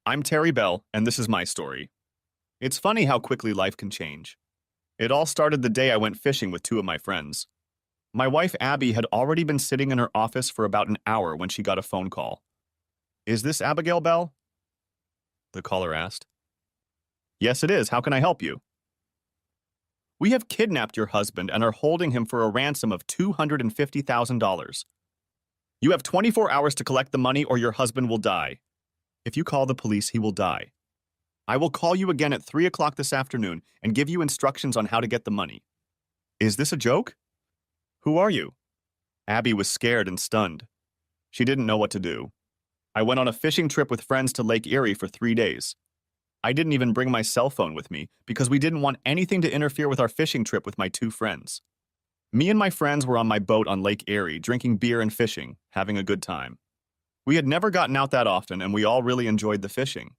I'm Terry Bell, and this is my story. It's funny how quickly life can change. It all started the day I went fishing with two of my friends. My wife, Abby, had already been sitting in her office for about an hour when she got a phone call. Is this Abigail Bell? The caller asked. Yes, it is. How can I help you? We have kidnapped your husband and are holding him for a ransom of $250,000. You have 24 hours to collect the money or your husband will die. If you call the police, he will die. I will call you again at 3 o'clock this afternoon and give you instructions on how to get the money. Is this a joke? Who are you? Abby was scared and stunned. She didn't know what to do. I went on a fishing trip with friends to Lake Erie for 3 days. I didn't even bring my cell phone with me because we didn't want anything to interfere with our fishing trip with my two friends. Me and my friends were on my boat on Lake Erie, drinking beer and fishing, having a good time. We had never gotten out that often, and we all really enjoyed the fishing.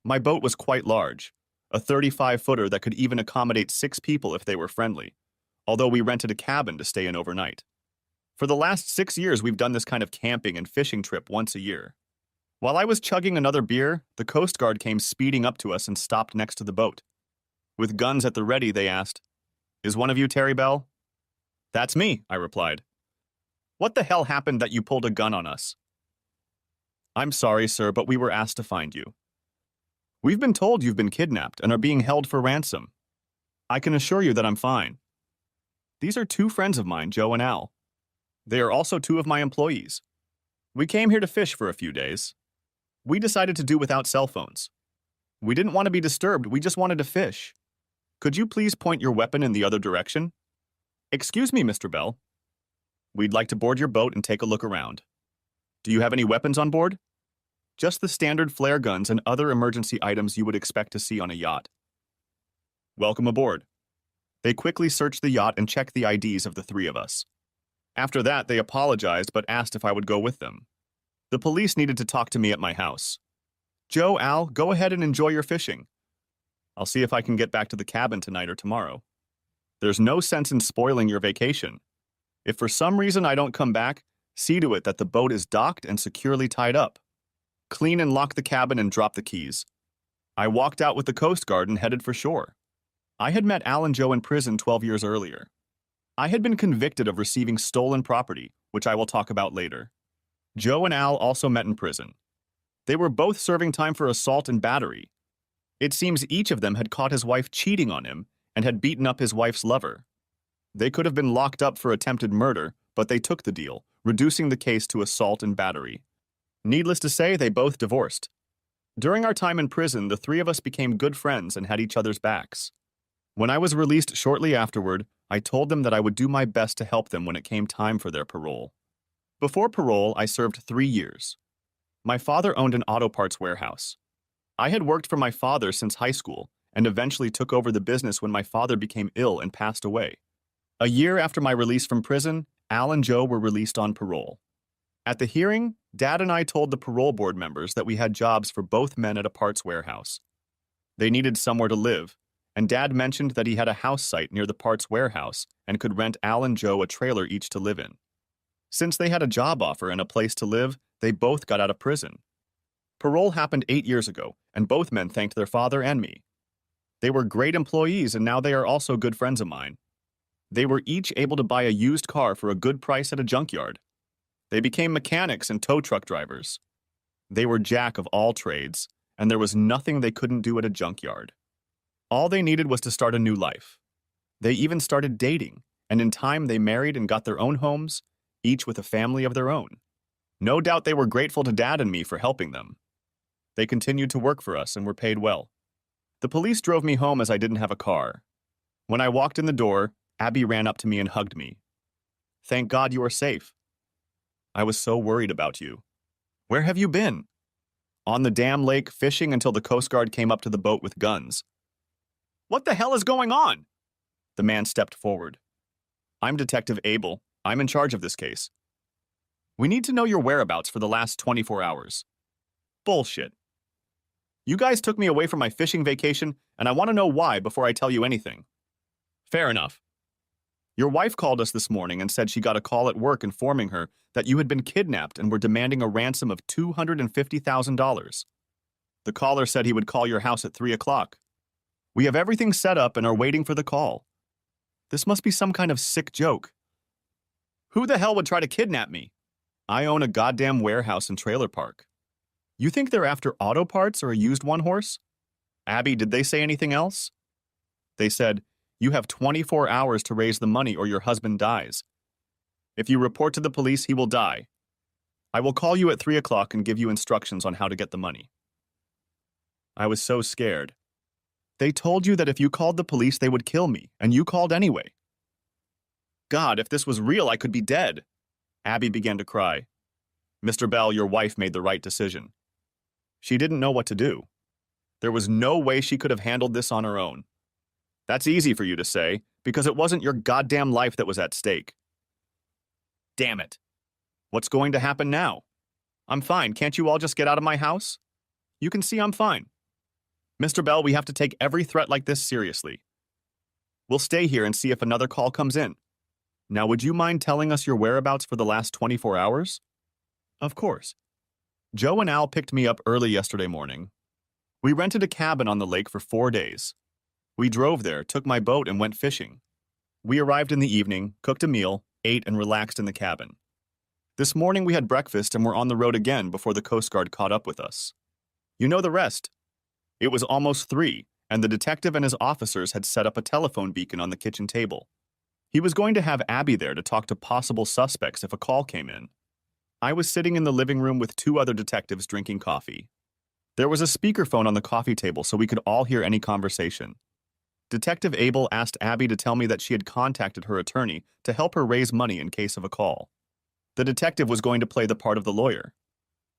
My boat was quite large, a 35-footer that could even accommodate 6 people if they were friendly, although we rented a cabin to stay in overnight. For the last 6 years, we've done this kind of camping and fishing trip once a year. While I was chugging another beer, the Coast Guard came speeding up to us and stopped next to the boat. With guns at the ready, they asked, "Is one of you Terry Bell?" "That's me," I replied. "What the hell happened that you pulled a gun on us?" "I'm sorry, sir, but we were asked to find you. We've been told you've been kidnapped and are being held for ransom. I can assure you that I'm fine. These are 2 friends of mine, Joe and Al. They are also 2 of my employees. We came here to fish for a few days. We decided to do without cell phones. We didn't want to be disturbed, we just wanted to fish. Could you please point your weapon in the other direction?" "Excuse me, Mr. Bell. We'd like to board your boat and take a look around. Do you have any weapons on board?" "Just the standard flare guns and other emergency items you would expect to see on a yacht." "Welcome aboard." They quickly searched the yacht and checked the IDs of the 3 of us. After that, they apologized but asked if I would go with them. The police needed to talk to me at my house. "Joe, Al, go ahead and enjoy your fishing. I'll see if I can get back to the cabin tonight or tomorrow. There's no sense in spoiling your vacation. If for some reason I don't come back, see to it that the boat is docked and securely tied up. Clean and lock the cabin and drop the keys." I walked out with the Coast Guard and headed for shore. I had met Al and Joe in prison 12 years earlier. I had been convicted of receiving stolen property, which I will talk about later. Joe and Al also met in prison. They were both serving time for assault and battery. It seems each of them had caught his wife cheating on him and had beaten up his wife's lover. They could have been locked up for attempted murder, but they took the deal, reducing the case to assault and battery. Needless to say, they both divorced. During our time in prison, the 3 of us became good friends and had each other's backs. When I was released shortly afterward, I told them that I would do my best to help them when it came time for their parole. Before parole, I served 3 years. My father owned an auto parts warehouse. I had worked for my father since high school and eventually took over the business when my father became ill and passed away. A year after my release from prison, Al and Joe were released on parole. At the hearing, Dad and I told the parole board members that we had jobs for both men at a parts warehouse. They needed somewhere to live, and Dad mentioned that he had a house site near the parts warehouse and could rent Al and Joe a trailer each to live in. Since they had a job offer and a place to live, they both got out of prison. Parole happened 8 years ago, and both men thanked their father and me. They were great employees, and now they are also good friends of mine. They were each able to buy a used car for a good price at a junkyard. They became mechanics and tow truck drivers. They were jack of all trades, and there was nothing they couldn't do at a junkyard. All they needed was to start a new life. They even started dating, and in time they married and got their own homes, each with a family of their own. No doubt they were grateful to Dad and me for helping them. They continued to work for us and were paid well. The police drove me home as I didn't have a car. When I walked in the door, Abby ran up to me and hugged me. "Thank God you are safe. I was so worried about you. Where have you been?" "On the damn lake, fishing until the Coast Guard came up to the boat with guns." "What the hell is going on?" The man stepped forward. "I'm Detective Abel. I'm in charge of this case. We need to know your whereabouts for the last 24 hours. Bullshit. You guys took me away from my fishing vacation, and I want to know why before I tell you anything." "Fair enough. Your wife called us this morning and said she got a call at work informing her that you had been kidnapped and were demanding a ransom of $250,000. The caller said he would call your house at 3 o'clock. We have everything set up and are waiting for the call. This must be some kind of sick joke. Who the hell would try to kidnap me? I own a goddamn warehouse and trailer park. You think they're after auto parts or a used one-horse? Abby, did they say anything else? They said, you have 24 hours to raise the money or your husband dies. If you report to the police, he will die. I will call you at 3 o'clock and give you instructions on how to get the money. I was so scared. They told you that if you called the police, they would kill me, and you called anyway. God, if this was real, I could be dead. Abby began to cry. Mr. Bell, your wife made the right decision. She didn't know what to do. There was no way she could have handled this on her own. That's easy for you to say, because it wasn't your goddamn life that was at stake. Damn it. What's going to happen now? I'm fine. Can't you all just get out of my house? You can see I'm fine. Mr. Bell, we have to take every threat like this seriously. We'll stay here and see if another call comes in. Now, would you mind telling us your whereabouts for the last 24 hours? Of course. Joe and Al picked me up early yesterday morning. We rented a cabin on the lake for 4 days. We drove there, took my boat, and went fishing. We arrived in the evening, cooked a meal, ate, and relaxed in the cabin. This morning we had breakfast and were on the road again before the Coast Guard caught up with us. You know the rest. It was almost 3, and the detective and his officers had set up a telephone beacon on the kitchen table. He was going to have Abby there to talk to possible suspects if a call came in. I was sitting in the living room with 2 other detectives drinking coffee. There was a speakerphone on the coffee table so we could all hear any conversation. Detective Abel asked Abby to tell me that she had contacted her attorney to help her raise money in case of a call. The detective was going to play the part of the lawyer.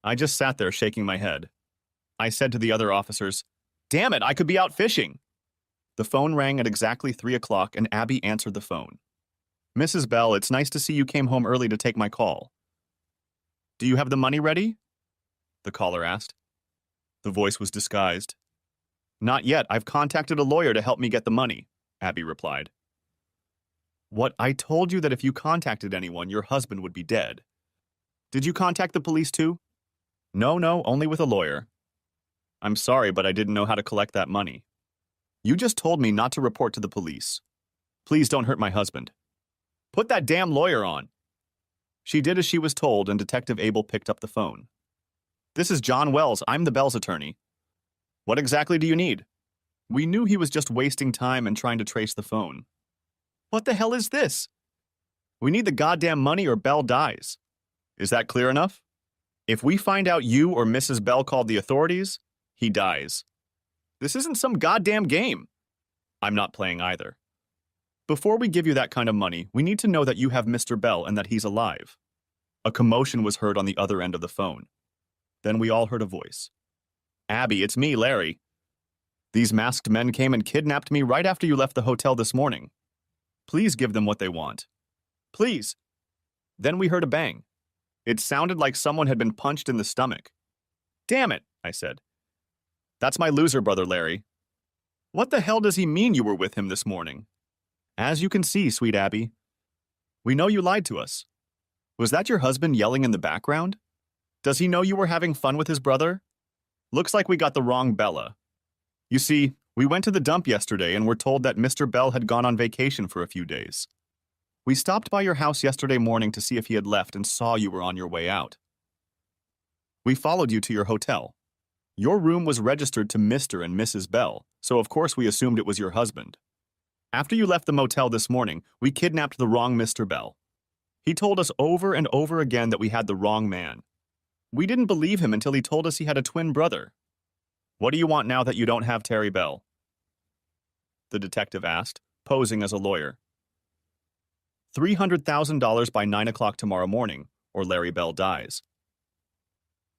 I just sat there shaking my head. I said to the other officers, "Damn it, I could be out fishing." The phone rang at exactly 3 o'clock and Abby answered the phone. "Mrs. Bell, it's nice to see you came home early to take my call." "Do you have the money ready?" the caller asked. The voice was disguised. "Not yet. I've contacted a lawyer to help me get the money," Abby replied. "What? I told you that if you contacted anyone, your husband would be dead. Did you contact the police too?" No, only with a lawyer." "I'm sorry, but I didn't know how to collect that money." "You just told me not to report to the police. Please don't hurt my husband." "Put that damn lawyer on." She did as she was told, and Detective Abel picked up the phone. "This is John Wells. I'm the Bell's attorney. What exactly do you need?" We knew he was just wasting time and trying to trace the phone. "What the hell is this?" "We need the goddamn money or Bell dies." "Is that clear enough? If we find out you or Mrs. Bell called the authorities, he dies." "This isn't some goddamn game." "I'm not playing either. Before we give you that kind of money, we need to know that you have Mr. Bell and that he's alive." A commotion was heard on the other end of the phone. Then we all heard a voice. "Abby, it's me, Larry. These masked men came and kidnapped me right after you left the hotel this morning. Please give them what they want. Please." Then we heard a bang. It sounded like someone had been punched in the stomach. "Damn it," I said. "That's my loser brother, Larry." "What the hell does he mean you were with him this morning?" "As you can see, sweet Abby. We know you lied to us. Was that your husband yelling in the background? Does he know you were having fun with his brother? Looks like we got the wrong Bella. You see, we went to the dump yesterday and were told that Mr. Bell had gone on vacation for a few days. We stopped by your house yesterday morning to see if he had left and saw you were on your way out. We followed you to your hotel. Your room was registered to Mr. and Mrs. Bell, so of course we assumed it was your husband. After you left the motel this morning, we kidnapped the wrong Mr. Bell. He told us over and over again that we had the wrong man. We didn't believe him until he told us he had a twin brother. What do you want now that you don't have Terry Bell?" the detective asked, posing as a lawyer. $300,000 by 9 o'clock tomorrow morning, or Larry Bell dies.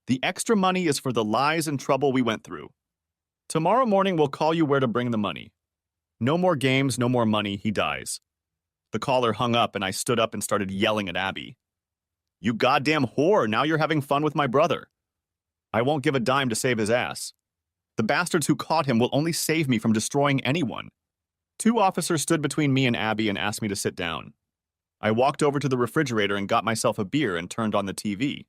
The extra money is for the lies and trouble we went through. Tomorrow morning we'll call you where to bring the money. No more games, no more money, he dies. The caller hung up and I stood up and started yelling at Abby. "You goddamn whore, now you're having fun with my brother. I won't give a dime to save his ass. The bastards who caught him will only save me from destroying anyone." 2 officers stood between me and Abby and asked me to sit down. I walked over to the refrigerator and got myself a beer and turned on the TV.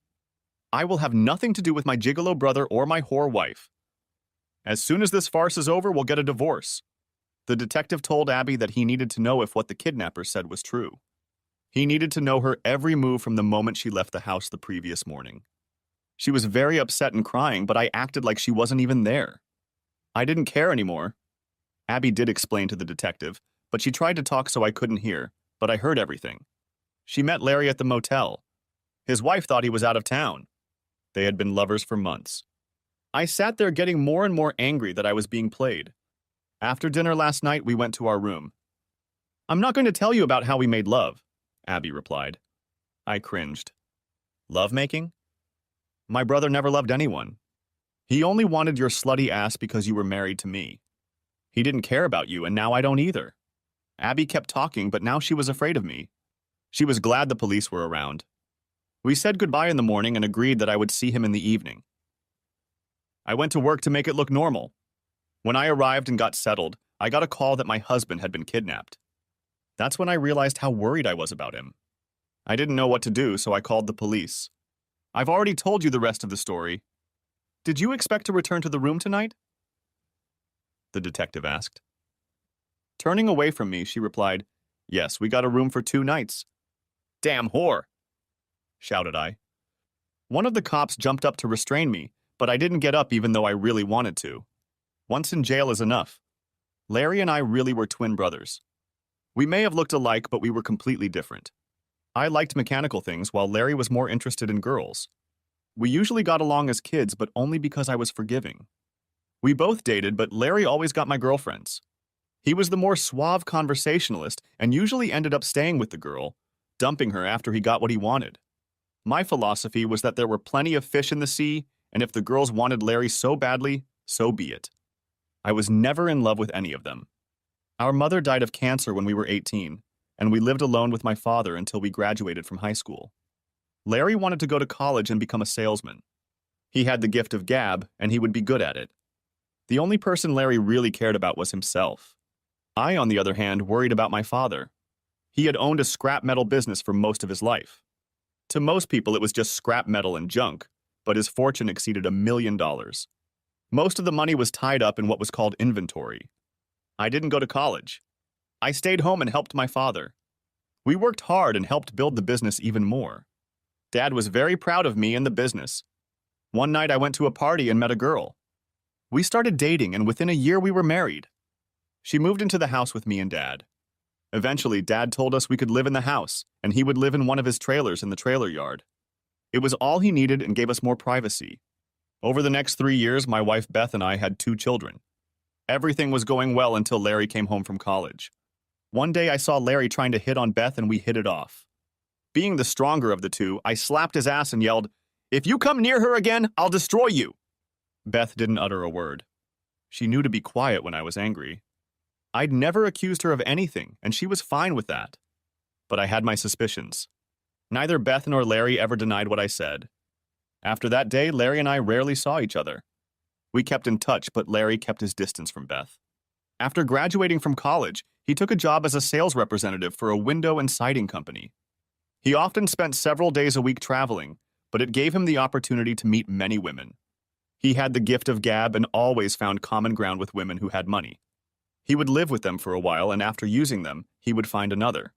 I will have nothing to do with my gigolo brother or my whore wife. As soon as this farce is over, we'll get a divorce. The detective told Abby that he needed to know if what the kidnapper said was true. He needed to know her every move from the moment she left the house the previous morning. She was very upset and crying, but I acted like she wasn't even there. I didn't care anymore. Abby did explain to the detective, but she tried to talk so I couldn't hear, but I heard everything. She met Larry at the motel. His wife thought he was out of town. They had been lovers for months. I sat there getting more and more angry that I was being played. After dinner last night, we went to our room. I'm not going to tell you about how we made love, Abby replied. I cringed. Lovemaking? My brother never loved anyone. He only wanted your slutty ass because you were married to me. He didn't care about you, and now I don't either. Abby kept talking, but now she was afraid of me. She was glad the police were around. We said goodbye in the morning and agreed that I would see him in the evening. I went to work to make it look normal. When I arrived and got settled, I got a call that my husband had been kidnapped. That's when I realized how worried I was about him. I didn't know what to do, so I called the police. I've already told you the rest of the story. Did you expect to return to the room tonight? The detective asked. Turning away from me, she replied, Yes, we got a room for 2 nights. Damn whore, shouted I. One of the cops jumped up to restrain me, but I didn't get up even though I really wanted to. Once in jail is enough. Larry and I really were twin brothers. We may have looked alike, but we were completely different. I liked mechanical things while Larry was more interested in girls. We usually got along as kids, but only because I was forgiving. We both dated, but Larry always got my girlfriends. He was the more suave conversationalist and usually ended up staying with the girl, dumping her after he got what he wanted. My philosophy was that there were plenty of fish in the sea, and if the girls wanted Larry so badly, so be it. I was never in love with any of them. Our mother died of cancer when we were 18, and we lived alone with my father until we graduated from high school. Larry wanted to go to college and become a salesman. He had the gift of gab, and he would be good at it. The only person Larry really cared about was himself. I, on the other hand, worried about my father. He had owned a scrap metal business for most of his life. To most people, it was just scrap metal and junk, but his fortune exceeded $1 million. Most of the money was tied up in what was called inventory. I didn't go to college. I stayed home and helped my father. We worked hard and helped build the business even more. Dad was very proud of me and the business. One night I went to a party and met a girl. We started dating, and within a year we were married. She moved into the house with me and Dad. Eventually, Dad told us we could live in the house, and he would live in one of his trailers in the trailer yard. It was all he needed and gave us more privacy. Over the next 3 years, my wife Beth and I had 2 children. Everything was going well until Larry came home from college. One day I saw Larry trying to hit on Beth and we hit it off. Being the stronger of the two, I slapped his ass and yelled, "If you come near her again, I'll destroy you." Beth didn't utter a word. She knew to be quiet when I was angry. I'd never accused her of anything, and she was fine with that. But I had my suspicions. Neither Beth nor Larry ever denied what I said. After that day, Larry and I rarely saw each other. We kept in touch, but Larry kept his distance from Beth. After graduating from college, he took a job as a sales representative for a window and siding company. He often spent several days a week traveling, but it gave him the opportunity to meet many women. He had the gift of gab and always found common ground with women who had money. He would live with them for a while, and after using them, he would find another.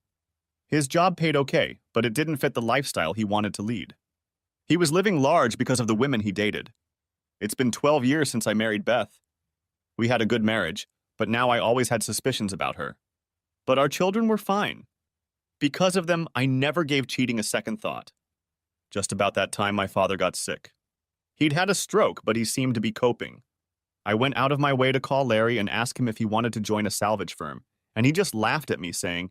His job paid okay, but it didn't fit the lifestyle he wanted to lead. He was living large because of the women he dated. It's been 12 years since I married Beth. We had a good marriage, but now I always had suspicions about her. But our children were fine. Because of them, I never gave cheating a second thought. Just about that time, my father got sick. He'd had a stroke, but he seemed to be coping. I went out of my way to call Larry and ask him if he wanted to join a salvage firm, and he just laughed at me, saying,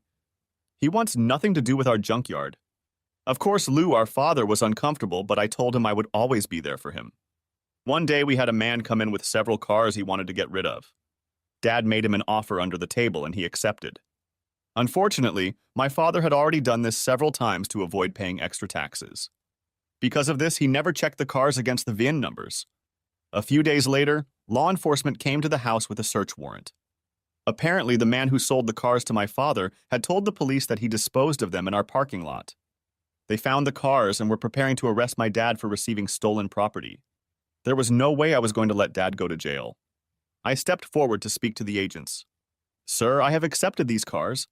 "He wants nothing to do with our junkyard." Of course, Lou, our father, was uncomfortable, but I told him I would always be there for him. One day, we had a man come in with several cars he wanted to get rid of. Dad made him an offer under the table, and he accepted. Unfortunately, my father had already done this several times to avoid paying extra taxes. Because of this, he never checked the cars against the VIN numbers. A few days later, law enforcement came to the house with a search warrant. Apparently, the man who sold the cars to my father had told the police that he disposed of them in our parking lot. They found the cars and were preparing to arrest my dad for receiving stolen property. There was no way I was going to let Dad go to jail. I stepped forward to speak to the agents. Sir, I have accepted these cars.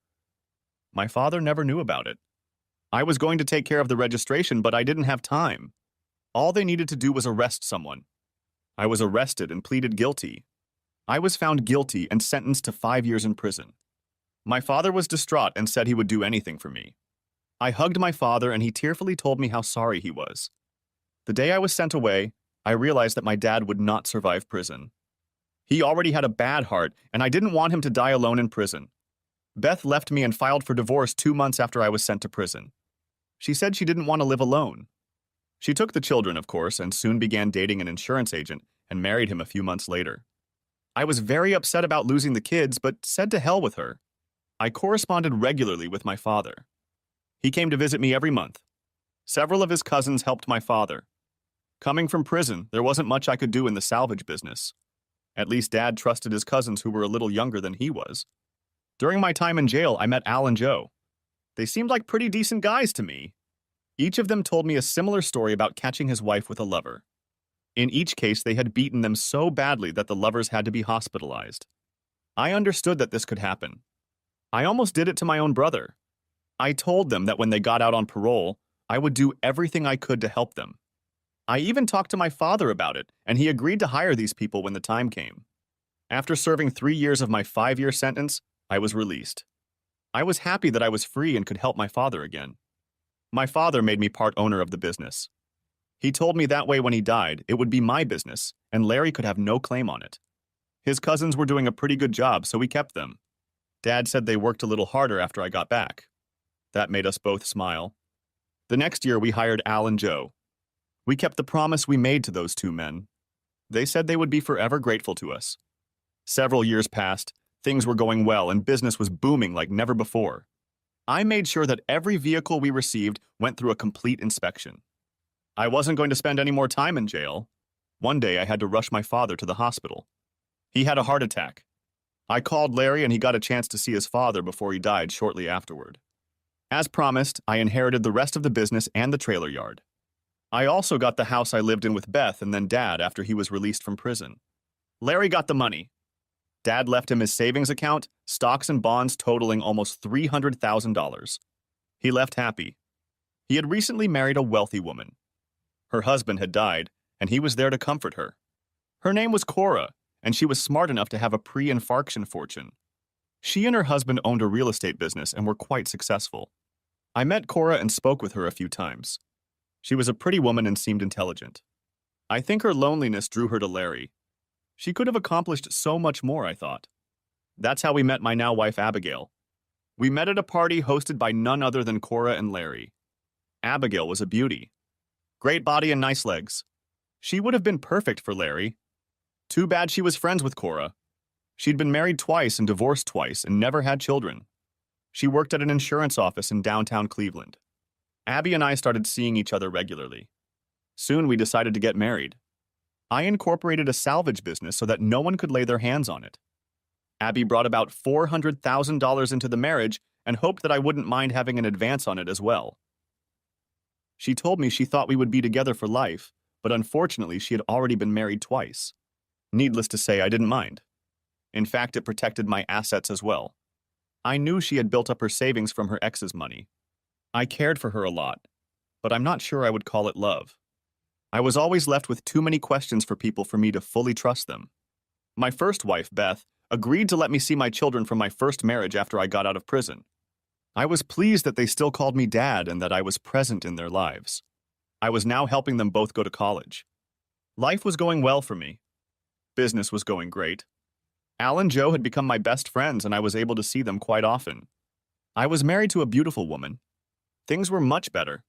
My father never knew about it. I was going to take care of the registration, but I didn't have time. All they needed to do was arrest someone. I was arrested and pleaded guilty. I was found guilty and sentenced to 5 years in prison. My father was distraught and said he would do anything for me. I hugged my father and he tearfully told me how sorry he was. The day I was sent away, I realized that my dad would not survive prison. He already had a bad heart, and I didn't want him to die alone in prison. Beth left me and filed for divorce 2 months after I was sent to prison. She said she didn't want to live alone. She took the children, of course, and soon began dating an insurance agent and married him a few months later. I was very upset about losing the kids, but said to hell with her. I corresponded regularly with my father. He came to visit me every month. Several of his cousins helped my father. Coming from prison, there wasn't much I could do in the salvage business. At least Dad trusted his cousins who were a little younger than he was. During my time in jail, I met Al and Joe. They seemed like pretty decent guys to me. Each of them told me a similar story about catching his wife with a lover. In each case, they had beaten them so badly that the lovers had to be hospitalized. I understood that this could happen. I almost did it to my own brother. I told them that when they got out on parole, I would do everything I could to help them. I even talked to my father about it, and he agreed to hire these people when the time came. After serving 3 years of my 5-year sentence, I was released. I was happy that I was free and could help my father again. My father made me part owner of the business. He told me that way when he died, it would be my business, and Larry could have no claim on it. His cousins were doing a pretty good job, so we kept them. Dad said they worked a little harder after I got back. That made us both smile. The next year, we hired Al and Joe. We kept the promise we made to those 2 men. They said they would be forever grateful to us. Several years passed, things were going well, and business was booming like never before. I made sure that every vehicle we received went through a complete inspection. I wasn't going to spend any more time in jail. One day, I had to rush my father to the hospital. He had a heart attack. I called Larry and he got a chance to see his father before he died shortly afterward. As promised, I inherited the rest of the business and the trailer yard. I also got the house I lived in with Beth and then Dad after he was released from prison. Larry got the money. Dad left him his savings account, stocks and bonds totaling almost $300,000. He left happy. He had recently married a wealthy woman. Her husband had died, and he was there to comfort her. Her name was Cora, and she was smart enough to have a pre-infarction fortune. She and her husband owned a real estate business and were quite successful. I met Cora and spoke with her a few times. She was a pretty woman and seemed intelligent. I think her loneliness drew her to Larry. She could have accomplished so much more, I thought. That's how we met my now wife, Abigail. We met at a party hosted by none other than Cora and Larry. Abigail was a beauty. Great body and nice legs. She would have been perfect for Larry. Too bad she was friends with Cora. She'd been married twice and divorced twice and never had children. She worked at an insurance office in downtown Cleveland. Abby and I started seeing each other regularly. Soon we decided to get married. I incorporated a salvage business so that no one could lay their hands on it. Abby brought about $400,000 into the marriage and hoped that I wouldn't mind having an advance on it as well. She told me she thought we would be together for life, but unfortunately she had already been married twice. Needless to say, I didn't mind. In fact, it protected my assets as well. I knew she had built up her savings from her ex's money. I cared for her a lot, but I'm not sure I would call it love. I was always left with too many questions for people for me to fully trust them. My first wife, Beth, agreed to let me see my children from my first marriage after I got out of prison. I was pleased that they still called me Dad and that I was present in their lives. I was now helping them both go to college. Life was going well for me. Business was going great. Al and Joe had become my best friends and I was able to see them quite often. I was married to a beautiful woman. Things were much better.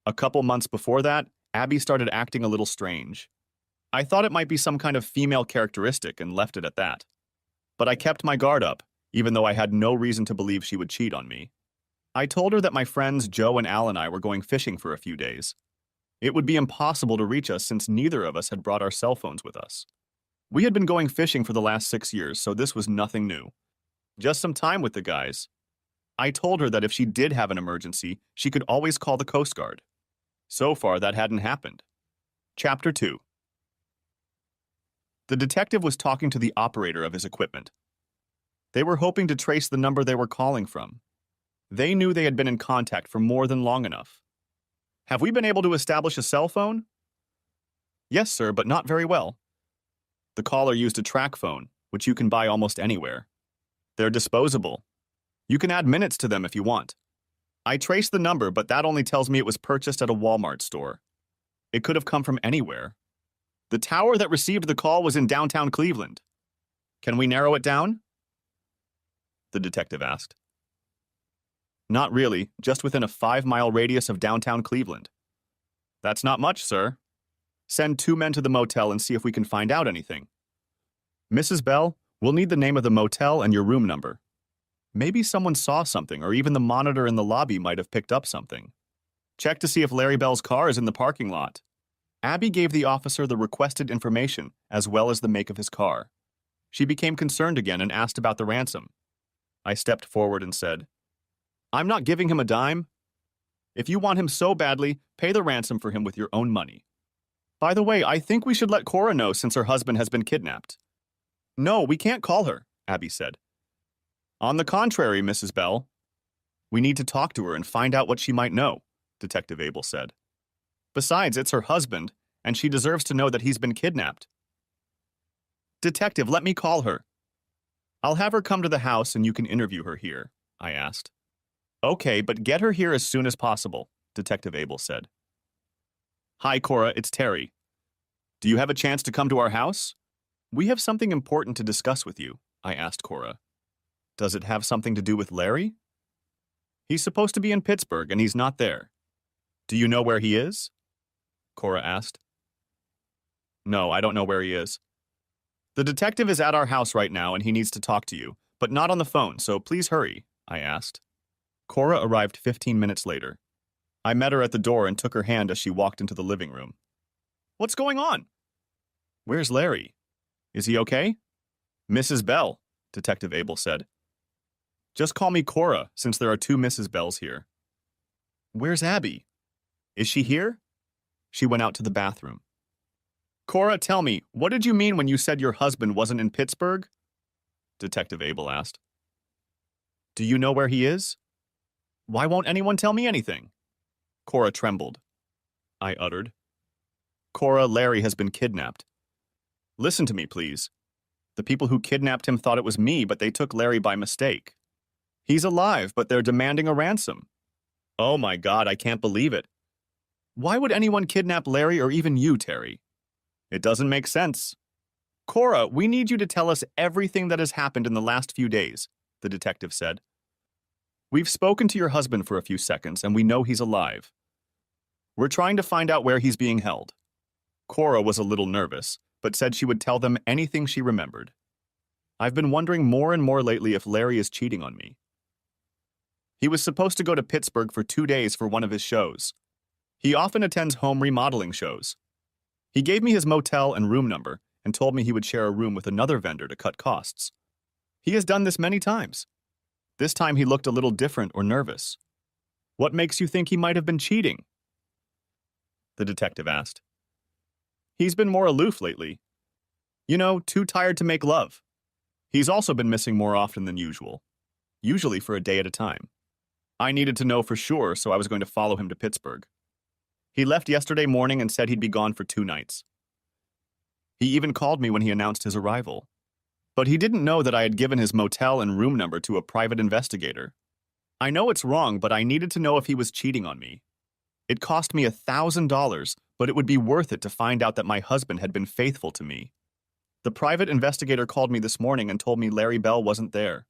A couple months before that, Abby started acting a little strange. I thought it might be some kind of female characteristic and left it at that. But I kept my guard up, even though I had no reason to believe she would cheat on me. I told her that my friends Joe and Al and I were going fishing for a few days. It would be impossible to reach us since neither of us had brought our cell phones with us. We had been going fishing for the last 6 years, so this was nothing new. Just some time with the guys. I told her that if she did have an emergency, she could always call the Coast Guard. So far, that hadn't happened. Chapter 2. The detective was talking to the operator of his equipment. They were hoping to trace the number they were calling from. They knew they had been in contact for more than long enough. Have we been able to establish a cell phone? Yes, sir, but not very well. The caller used a track phone, which you can buy almost anywhere. They're disposable. You can add minutes to them if you want. I traced the number, but that only tells me it was purchased at a Walmart store. It could have come from anywhere. The tower that received the call was in downtown Cleveland. Can we narrow it down? The detective asked. Not really, just within a 5-mile radius of downtown Cleveland. That's not much, sir. Send 2 men to the motel and see if we can find out anything. Mrs. Bell, we'll need the name of the motel and your room number. Maybe someone saw something, or even the monitor in the lobby might have picked up something. Check to see if Larry Bell's car is in the parking lot. Abby gave the officer the requested information, as well as the make of his car. She became concerned again and asked about the ransom. I stepped forward and said, I'm not giving him a dime. If you want him so badly, pay the ransom for him with your own money. By the way, I think we should let Cora know since her husband has been kidnapped. No, we can't call her, Abby said. On the contrary, Mrs. Bell. We need to talk to her and find out what she might know, Detective Abel said. Besides, it's her husband, and she deserves to know that he's been kidnapped. Detective, let me call her. I'll have her come to the house and you can interview her here, I asked. Okay, but get her here as soon as possible, Detective Abel said. Hi, Cora, it's Terry. Do you have a chance to come to our house? We have something important to discuss with you, I asked Cora. Does it have something to do with Larry? He's supposed to be in Pittsburgh and he's not there. Do you know where he is? Cora asked. No, I don't know where he is. The detective is at our house right now and he needs to talk to you, but not on the phone, so please hurry, I asked. Cora arrived 15 minutes later. I met her at the door and took her hand as she walked into the living room. What's going on? Where's Larry? Is he okay? Mrs. Bell, Detective Abel said. Just call me Cora, since there are 2 Mrs. Bells here. Where's Abby? Is she here? She went out to the bathroom. Cora, tell me, what did you mean when you said your husband wasn't in Pittsburgh? Detective Abel asked. Do you know where he is? Why won't anyone tell me anything? Cora trembled. I uttered. Cora, Larry has been kidnapped. Listen to me, please. The people who kidnapped him thought it was me, but they took Larry by mistake. He's alive, but they're demanding a ransom. Oh my God, I can't believe it. Why would anyone kidnap Larry or even you, Terry? It doesn't make sense. Cora, we need you to tell us everything that has happened in the last few days, the detective said. We've spoken to your husband for a few seconds, and we know he's alive. We're trying to find out where he's being held. Cora was a little nervous, but said she would tell them anything she remembered. I've been wondering more and more lately if Larry is cheating on me. He was supposed to go to Pittsburgh for 2 days for one of his shows. He often attends home remodeling shows. He gave me his motel and room number and told me he would share a room with another vendor to cut costs. He has done this many times. This time he looked a little different or nervous. What makes you think he might have been cheating? The detective asked. He's been more aloof lately. You know, too tired to make love. He's also been missing more often than usual, usually for a day at a time. I needed to know for sure, so I was going to follow him to Pittsburgh. He left yesterday morning and said he'd be gone for 2 nights. He even called me when he announced his arrival. But he didn't know that I had given his motel and room number to a private investigator. I know it's wrong, but I needed to know if he was cheating on me. It cost me $1,000, but it would be worth it to find out that my husband had been faithful to me. The private investigator called me this morning and told me Larry Bell wasn't there.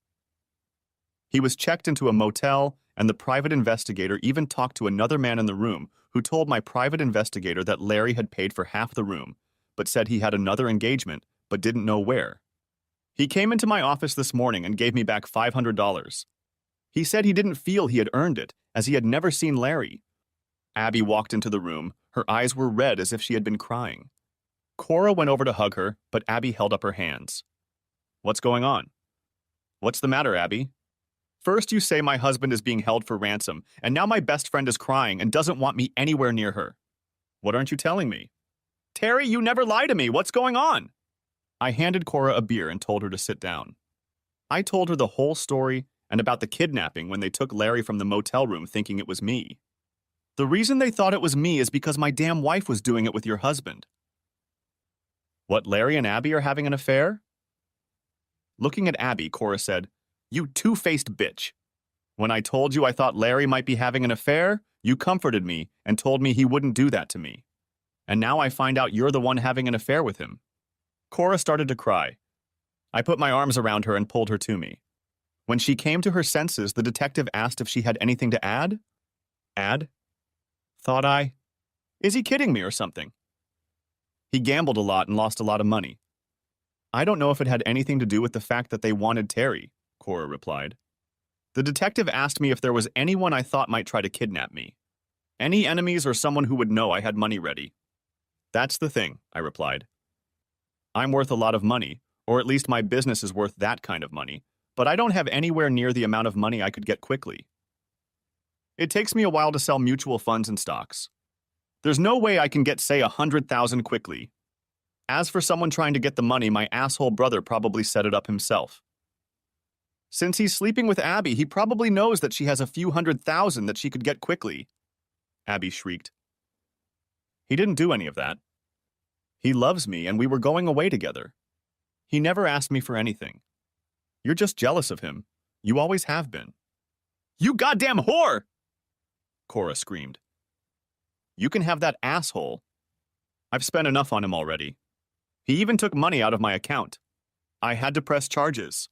He was checked into a motel, and the private investigator even talked to another man in the room who told my private investigator that Larry had paid for half the room, but said he had another engagement, but didn't know where. He came into my office this morning and gave me back $500. He said he didn't feel he had earned it, as he had never seen Larry. Abby walked into the room. Her eyes were red as if she had been crying. Cora went over to hug her, but Abby held up her hands. What's going on? What's the matter, Abby? First you say my husband is being held for ransom, and now my best friend is crying and doesn't want me anywhere near her. What aren't you telling me? Terry, you never lie to me. What's going on? I handed Cora a beer and told her to sit down. I told her the whole story and about the kidnapping when they took Larry from the motel room thinking it was me. The reason they thought it was me is because my damn wife was doing it with your husband. What, Larry and Abby are having an affair? Looking at Abby, Cora said, "You two-faced bitch. When I told you I thought Larry might be having an affair, you comforted me and told me he wouldn't do that to me. And now I find out you're the one having an affair with him." Cora started to cry. I put my arms around her and pulled her to me. When she came to her senses, the detective asked if she had anything to add. Add? Thought I. Is he kidding me or something? He gambled a lot and lost a lot of money. I don't know if it had anything to do with the fact that they wanted Terry, Cora replied. The detective asked me if there was anyone I thought might try to kidnap me. Any enemies or someone who would know I had money ready. That's the thing, I replied. I'm worth a lot of money, or at least my business is worth that kind of money, but I don't have anywhere near the amount of money I could get quickly. It takes me a while to sell mutual funds and stocks. There's no way I can get, say, 100,000 quickly. As for someone trying to get the money, my asshole brother probably set it up himself. Since he's sleeping with Abby, he probably knows that she has a few 100,000 that she could get quickly. Abby shrieked. He didn't do any of that. He loves me and we were going away together. He never asked me for anything. You're just jealous of him. You always have been. You goddamn whore! Cora screamed. You can have that asshole. I've spent enough on him already. He even took money out of my account. I had to press charges.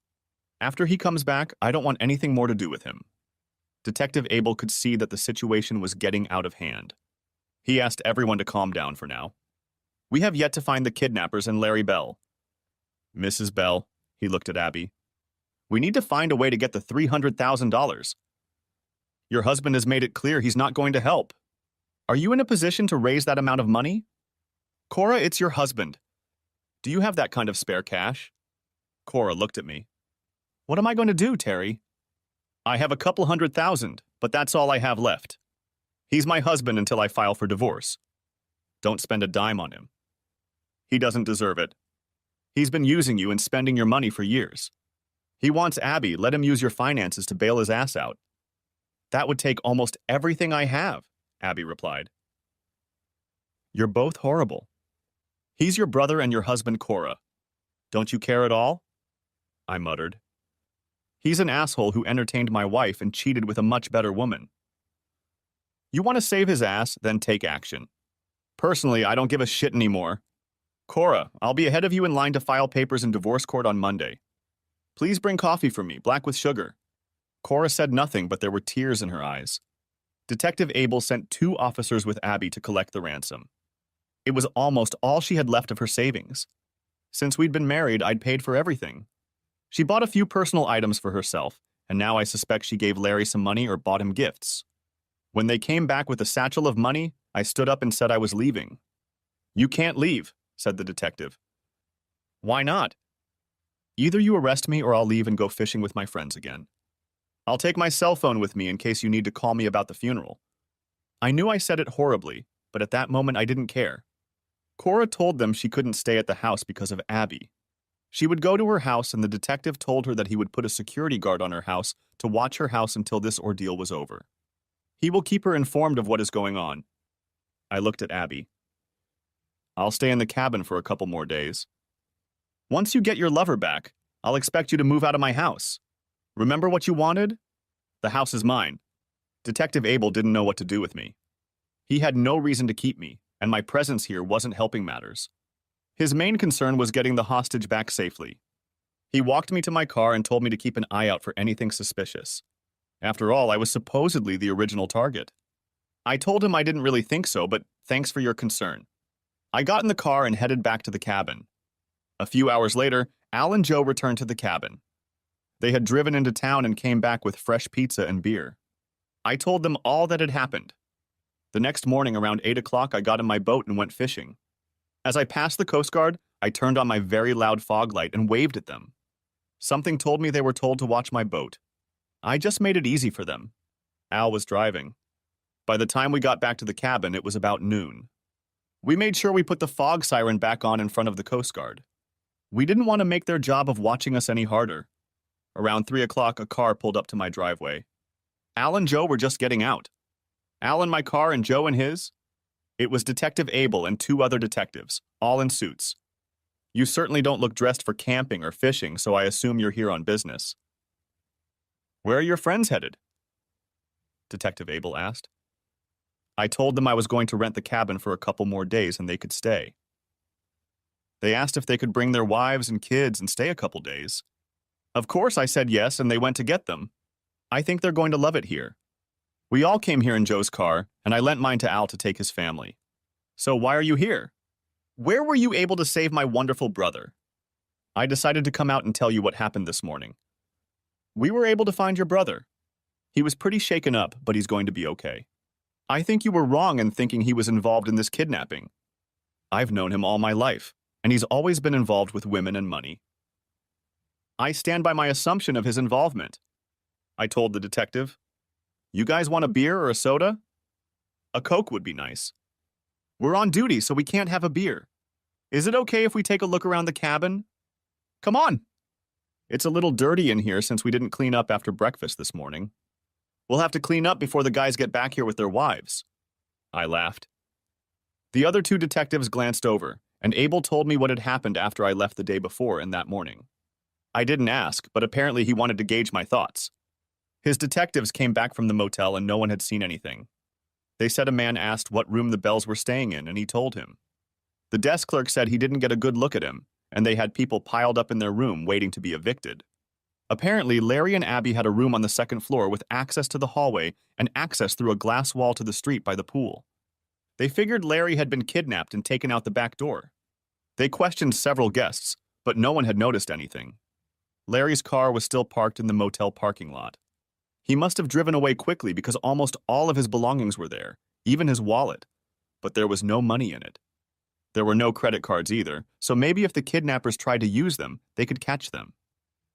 After he comes back, I don't want anything more to do with him. Detective Abel could see that the situation was getting out of hand. He asked everyone to calm down for now. We have yet to find the kidnappers and Larry Bell. Mrs. Bell, he looked at Abby. We need to find a way to get the $300,000. Your husband has made it clear he's not going to help. Are you in a position to raise that amount of money? Cora, it's your husband. Do you have that kind of spare cash? Cora looked at me. What am I going to do, Terry? I have a couple 100,000, but that's all I have left. He's my husband until I file for divorce. Don't spend a dime on him. He doesn't deserve it. He's been using you and spending your money for years. He wants Abby. Let him use your finances to bail his ass out. That would take almost everything I have, Abby replied. You're both horrible. He's your brother and your husband, Cora. Don't you care at all? I muttered. He's an asshole who entertained my wife and cheated with a much better woman. You want to save his ass, then take action. Personally, I don't give a shit anymore. Cora, I'll be ahead of you in line to file papers in divorce court on Monday. Please bring coffee for me, black with sugar. Cora said nothing, but there were tears in her eyes. Detective Abel sent 2 officers with Abby to collect the ransom. It was almost all she had left of her savings. Since we'd been married, I'd paid for everything. She bought a few personal items for herself, and now I suspect she gave Larry some money or bought him gifts. When they came back with a satchel of money, I stood up and said I was leaving. You can't leave, said the detective. Why not? Either you arrest me or I'll leave and go fishing with my friends again. I'll take my cell phone with me in case you need to call me about the funeral. I knew I said it horribly, but at that moment I didn't care. Cora told them she couldn't stay at the house because of Abby. She would go to her house and the detective told her that he would put a security guard on her house to watch her house until this ordeal was over. He will keep her informed of what is going on. I looked at Abby. I'll stay in the cabin for a couple more days. Once you get your lover back, I'll expect you to move out of my house. Remember what you wanted? The house is mine. Detective Abel didn't know what to do with me. He had no reason to keep me, and my presence here wasn't helping matters. His main concern was getting the hostage back safely. He walked me to my car and told me to keep an eye out for anything suspicious. After all, I was supposedly the original target. I told him I didn't really think so, but thanks for your concern. I got in the car and headed back to the cabin. A few hours later, Al and Joe returned to the cabin. They had driven into town and came back with fresh pizza and beer. I told them all that had happened. The next morning around 8 o'clock, I got in my boat and went fishing. As I passed the Coast Guard, I turned on my very loud fog light and waved at them. Something told me they were told to watch my boat. I just made it easy for them. Al was driving. By the time we got back to the cabin, it was about noon. We made sure we put the fog siren back on in front of the Coast Guard. We didn't want to make their job of watching us any harder. Around 3 o'clock, a car pulled up to my driveway. Al and Joe were just getting out. Al in my car and Joe in his. It was Detective Abel and 2 other detectives, all in suits. You certainly don't look dressed for camping or fishing, so I assume you're here on business. Where are your friends headed? Detective Abel asked. I told them I was going to rent the cabin for a couple more days and they could stay. They asked if they could bring their wives and kids and stay a couple days. Of course, I said yes, and they went to get them. I think they're going to love it here. We all came here in Joe's car, and I lent mine to Al to take his family. So why are you here? Where were you able to save my wonderful brother? I decided to come out and tell you what happened this morning. We were able to find your brother. He was pretty shaken up, but he's going to be okay. I think you were wrong in thinking he was involved in this kidnapping. I've known him all my life, and he's always been involved with women and money. I stand by my assumption of his involvement. I told the detective. You guys want a beer or a soda? A Coke would be nice. We're on duty, so we can't have a beer. Is it okay if we take a look around the cabin? Come on. It's a little dirty in here since we didn't clean up after breakfast this morning. We'll have to clean up before the guys get back here with their wives. I laughed. The other 2 detectives glanced over, and Abel told me what had happened after I left the day before and that morning. I didn't ask, but apparently he wanted to gauge my thoughts. His detectives came back from the motel and no one had seen anything. They said a man asked what room the Bells were staying in, and he told him. The desk clerk said he didn't get a good look at him, and they had people piled up in their room waiting to be evicted. Apparently, Larry and Abby had a room on the 2nd floor with access to the hallway and access through a glass wall to the street by the pool. They figured Larry had been kidnapped and taken out the back door. They questioned several guests, but no one had noticed anything. Larry's car was still parked in the motel parking lot. He must have driven away quickly because almost all of his belongings were there, even his wallet, but there was no money in it. There were no credit cards either, so maybe if the kidnappers tried to use them, they could catch them.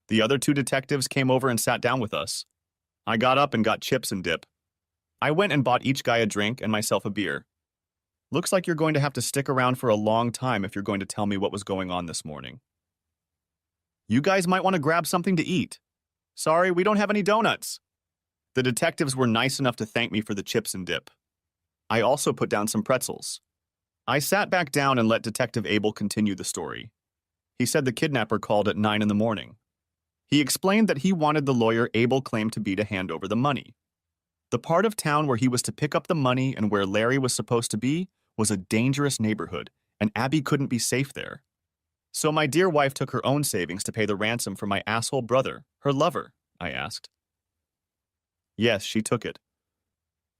The other 2 detectives came over and sat down with us. I got up and got chips and dip. I went and bought each guy a drink and myself a beer. Looks like you're going to have to stick around for a long time if you're going to tell me what was going on this morning. You guys might want to grab something to eat. Sorry, we don't have any donuts. The detectives were nice enough to thank me for the chips and dip. I also put down some pretzels. I sat back down and let Detective Abel continue the story. He said the kidnapper called at 9 in the morning. He explained that he wanted the lawyer Abel claimed to be to hand over the money. The part of town where he was to pick up the money and where Larry was supposed to be was a dangerous neighborhood, and Abby couldn't be safe there. So my dear wife took her own savings to pay the ransom for my asshole brother, her lover, I asked. Yes, she took it.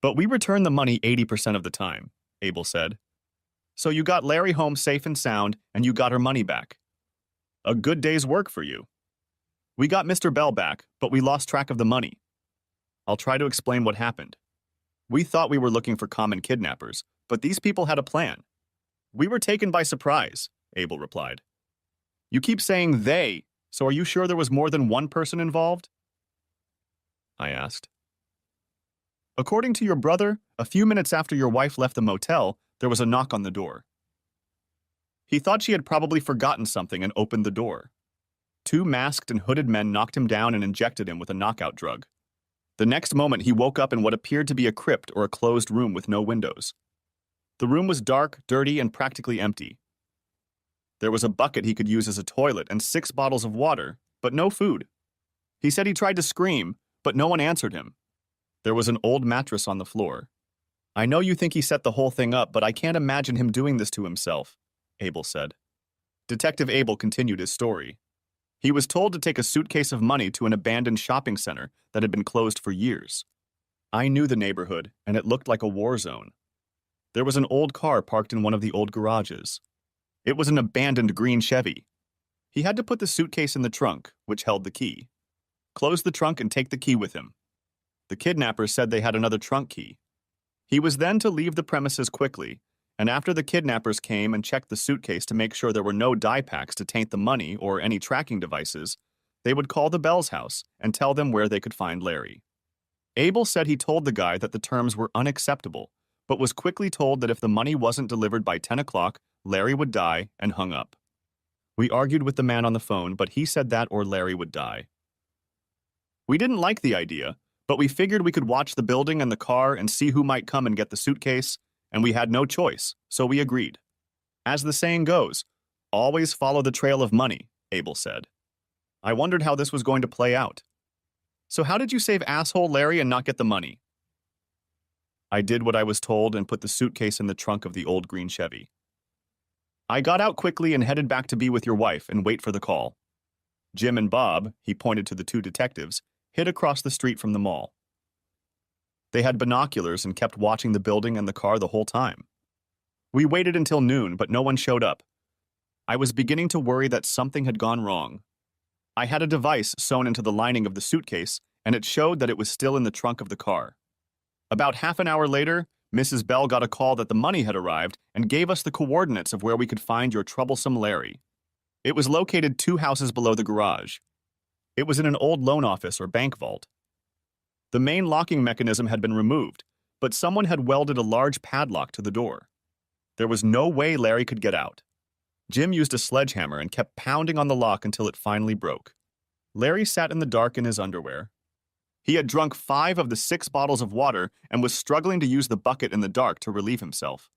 But we returned the money 80% of the time, Abel said. So you got Larry home safe and sound, and you got her money back. A good day's work for you. We got Mr. Bell back, but we lost track of the money. I'll try to explain what happened. We thought we were looking for common kidnappers, but these people had a plan. We were taken by surprise, Abel replied. You keep saying they, so are you sure there was more than one person involved? I asked. According to your brother, a few minutes after your wife left the motel, there was a knock on the door. He thought she had probably forgotten something and opened the door. 2 masked and hooded men knocked him down and injected him with a knockout drug. The next moment, he woke up in what appeared to be a crypt or a closed room with no windows. The room was dark, dirty, and practically empty. There was a bucket he could use as a toilet and 6 bottles of water, but no food. He said he tried to scream, but no one answered him. There was an old mattress on the floor. I know you think he set the whole thing up, but I can't imagine him doing this to himself, Abel said. Detective Abel continued his story. He was told to take a suitcase of money to an abandoned shopping center that had been closed for years. I knew the neighborhood, and it looked like a war zone. There was an old car parked in one of the old garages. It was an abandoned green Chevy. He had to put the suitcase in the trunk, which held the key. Close the trunk and take the key with him. The kidnappers said they had another trunk key. He was then to leave the premises quickly, and after the kidnappers came and checked the suitcase to make sure there were no dye packs to taint the money or any tracking devices, they would call the Bell's house and tell them where they could find Larry. Abel said he told the guy that the terms were unacceptable, but was quickly told that if the money wasn't delivered by 10 o'clock, Larry would die, and hung up. We argued with the man on the phone, but he said that or Larry would die. We didn't like the idea, but we figured we could watch the building and the car and see who might come and get the suitcase, and we had no choice, so we agreed. As the saying goes, always follow the trail of money, Abel said. I wondered how this was going to play out. So how did you save asshole Larry and not get the money? I did what I was told and put the suitcase in the trunk of the old green Chevy. I got out quickly and headed back to be with your wife and wait for the call. Jim and Bob, he pointed to the two detectives, hid across the street from the mall. They had binoculars and kept watching the building and the car the whole time. We waited until noon, but no one showed up. I was beginning to worry that something had gone wrong. I had a device sewn into the lining of the suitcase, and it showed that it was still in the trunk of the car. About half an hour later, Mrs. Bell got a call that the money had arrived and gave us the coordinates of where we could find your troublesome Larry. It was located 2 houses below the garage. It was in an old loan office or bank vault. The main locking mechanism had been removed, but someone had welded a large padlock to the door. There was no way Larry could get out. Jim used a sledgehammer and kept pounding on the lock until it finally broke. Larry sat in the dark in his underwear. He had drunk 5 of the 6 bottles of water and was struggling to use the bucket in the dark to relieve himself.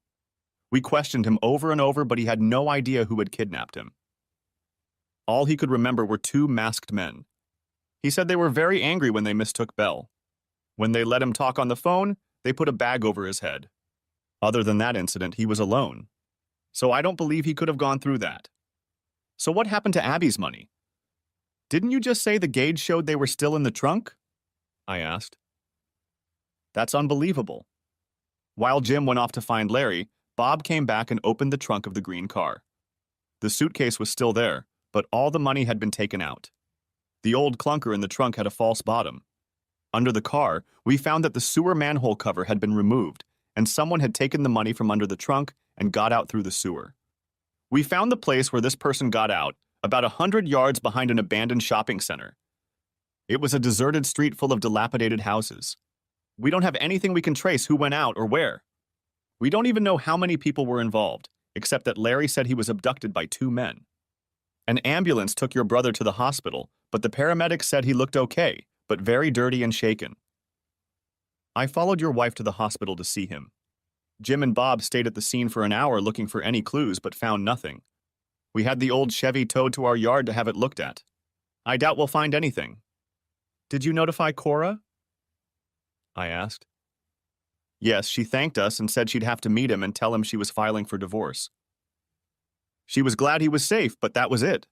We questioned him over and over, but he had no idea who had kidnapped him. All he could remember were 2 masked men. He said they were very angry when they mistook Bell. When they let him talk on the phone, they put a bag over his head. Other than that incident, he was alone. So I don't believe he could have gone through that. So what happened to Abby's money? Didn't you just say the gauge showed they were still in the trunk? I asked. That's unbelievable. While Jim went off to find Larry, Bob came back and opened the trunk of the green car. The suitcase was still there, but all the money had been taken out. The old clunker in the trunk had a false bottom. Under the car, we found that the sewer manhole cover had been removed, and someone had taken the money from under the trunk and got out through the sewer. We found the place where this person got out, about 100 yards behind an abandoned shopping center. It was a deserted street full of dilapidated houses. We don't have anything we can trace who went out or where. We don't even know how many people were involved, except that Larry said he was abducted by 2 men. An ambulance took your brother to the hospital, but the paramedics said he looked okay, but very dirty and shaken. I followed your wife to the hospital to see him. Jim and Bob stayed at the scene for an hour looking for any clues, but found nothing. We had the old Chevy towed to our yard to have it looked at. I doubt we'll find anything. Did you notify Cora? I asked. Yes, she thanked us and said she'd have to meet him and tell him she was filing for divorce. She was glad he was safe, but that was it.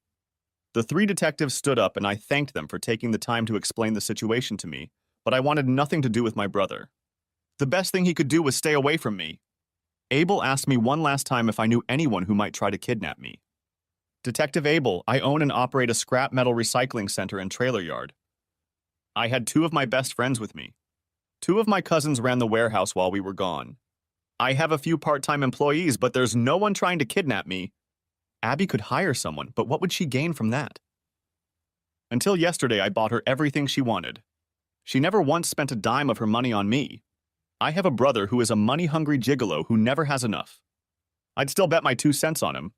The 3 detectives stood up and I thanked them for taking the time to explain the situation to me, but I wanted nothing to do with my brother. The best thing he could do was stay away from me. Abel asked me one last time if I knew anyone who might try to kidnap me. Detective Abel, I own and operate a scrap metal recycling center and trailer yard. I had 2 of my best friends with me. 2 of my cousins ran the warehouse while we were gone. I have a few part-time employees, but there's no one trying to kidnap me. Abby could hire someone, but what would she gain from that? Until yesterday, I bought her everything she wanted. She never once spent a dime of her money on me. I have a brother who is a money-hungry gigolo who never has enough. I'd still bet my 2 cents on him.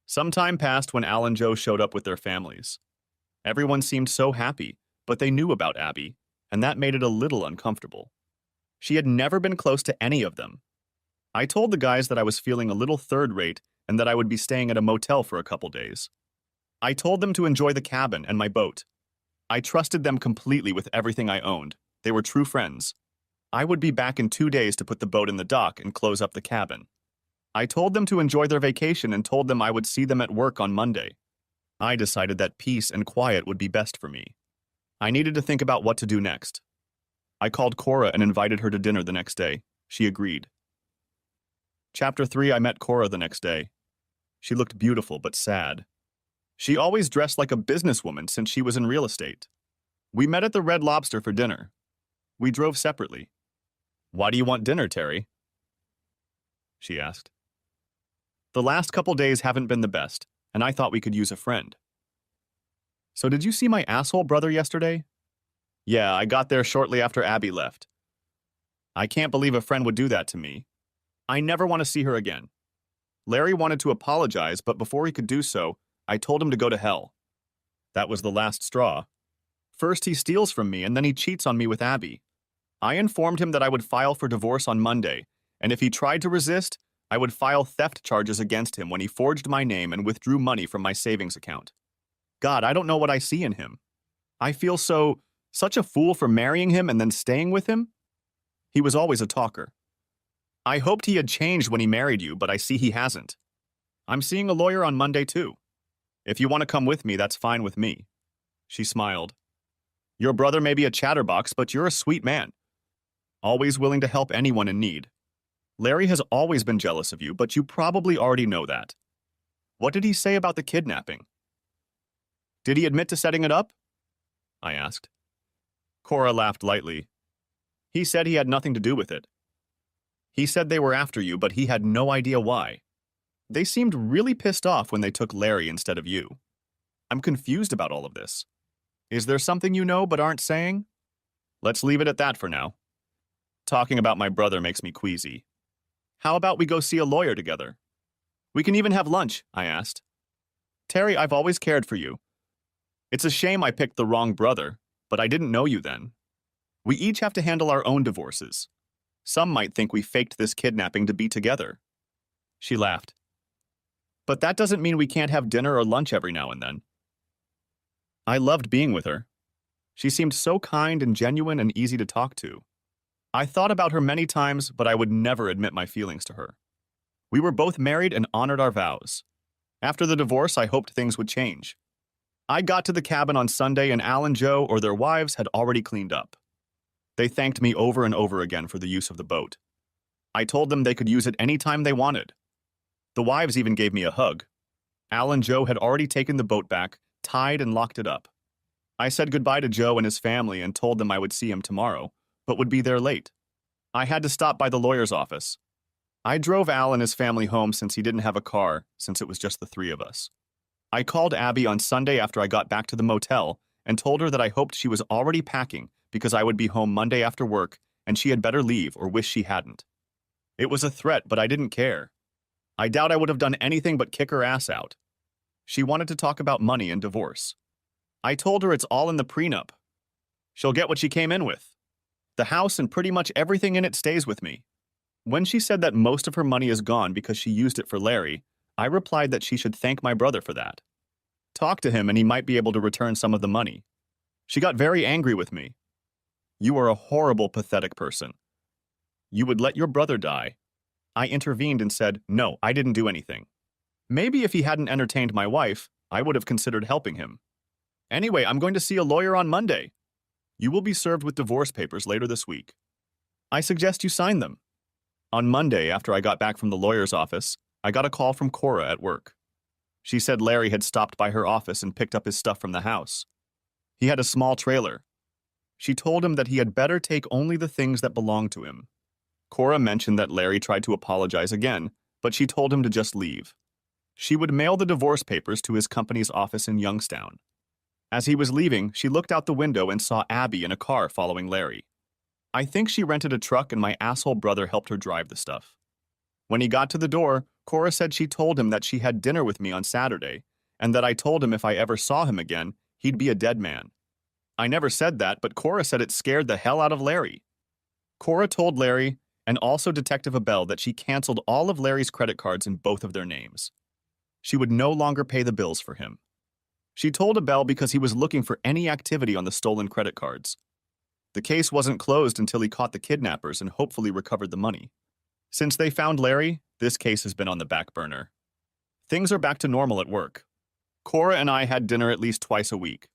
Some time passed when Al and Joe showed up with their families. Everyone seemed so happy, but they knew about Abby, and that made it a little uncomfortable. She had never been close to any of them. I told the guys that I was feeling a little third-rate and that I would be staying at a motel for a couple days. I told them to enjoy the cabin and my boat. I trusted them completely with everything I owned. They were true friends. I would be back in 2 days to put the boat in the dock and close up the cabin. I told them to enjoy their vacation and told them I would see them at work on Monday. I decided that peace and quiet would be best for me. I needed to think about what to do next. I called Cora and invited her to dinner the next day. She agreed. Chapter 3, I met Cora the next day. She looked beautiful but sad. She always dressed like a businesswoman since she was in real estate. We met at the Red Lobster for dinner. We drove separately. Why do you want dinner, Terry? She asked. The last couple days haven't been the best, and I thought we could use a friend. So did you see my asshole brother yesterday? Yeah, I got there shortly after Abby left. I can't believe a friend would do that to me. I never want to see her again. Larry wanted to apologize, but before he could do so, I told him to go to hell. That was the last straw. First he steals from me and then he cheats on me with Abby. I informed him that I would file for divorce on Monday, and if he tried to resist, I would file theft charges against him when he forged my name and withdrew money from my savings account. God, I don't know what I see in him. I feel such a fool for marrying him and then staying with him. He was always a talker. I hoped he had changed when he married you, but I see he hasn't. I'm seeing a lawyer on Monday too. If you want to come with me, that's fine with me. She smiled. Your brother may be a chatterbox, but you're a sweet man. Always willing to help anyone in need. Larry has always been jealous of you, but you probably already know that. What did he say about the kidnapping? Did he admit to setting it up? I asked. Cora laughed lightly. He said he had nothing to do with it. He said they were after you, but he had no idea why. They seemed really pissed off when they took Larry instead of you. I'm confused about all of this. Is there something you know but aren't saying? Let's leave it at that for now. Talking about my brother makes me queasy. How about we go see a lawyer together? We can even have lunch, I asked. Terry, I've always cared for you. It's a shame I picked the wrong brother, but I didn't know you then. We each have to handle our own divorces. Some might think we faked this kidnapping to be together. She laughed. But that doesn't mean we can't have dinner or lunch every now and then. I loved being with her. She seemed so kind and genuine and easy to talk to. I thought about her many times, but I would never admit my feelings to her. We were both married and honored our vows. After the divorce, I hoped things would change. I got to the cabin on Sunday and Al and Joe or their wives had already cleaned up. They thanked me over and over again for the use of the boat. I told them they could use it anytime they wanted. The wives even gave me a hug. Al and Joe had already taken the boat back, tied and locked it up. I said goodbye to Joe and his family and told them I would see him tomorrow, but would be there late. I had to stop by the lawyer's office. I drove Al and his family home since he didn't have a car, since it was just the three of us. I called Abby on Sunday after I got back to the motel and told her that I hoped she was already packing because I would be home Monday after work and she had better leave or wish she hadn't. It was a threat, but I didn't care. I doubt I would have done anything but kick her ass out. She wanted to talk about money and divorce. I told her it's all in the prenup. She'll get what she came in with. The house and pretty much everything in it stays with me. When she said that most of her money is gone because she used it for Larry, I replied that she should thank my brother for that. Talk to him and he might be able to return some of the money. She got very angry with me. You are a horrible, pathetic person. You would let your brother die. I intervened and said, no, I didn't do anything. Maybe if he hadn't entertained my wife, I would have considered helping him. Anyway, I'm going to see a lawyer on Monday. You will be served with divorce papers later this week. I suggest you sign them. On Monday, after I got back from the lawyer's office, I got a call from Cora at work. She said Larry had stopped by her office and picked up his stuff from the house. He had a small trailer. She told him that he had better take only the things that belonged to him. Cora mentioned that Larry tried to apologize again, but she told him to just leave. She would mail the divorce papers to his company's office in Youngstown. As he was leaving, she looked out the window and saw Abby in a car following Larry. I think she rented a truck and my asshole brother helped her drive the stuff. When he got to the door, Cora said she told him that she had dinner with me on Saturday, and that I told him if I ever saw him again, he'd be a dead man. I never said that, but Cora said it scared the hell out of Larry. Cora told Larry, and also Detective Abel, that she canceled all of Larry's credit cards in both of their names. She would no longer pay the bills for him. She told Abel because he was looking for any activity on the stolen credit cards. The case wasn't closed until he caught the kidnappers and hopefully recovered the money. Since they found Larry, this case has been on the back burner. Things are back to normal at work. Cora and I had dinner at least twice a week.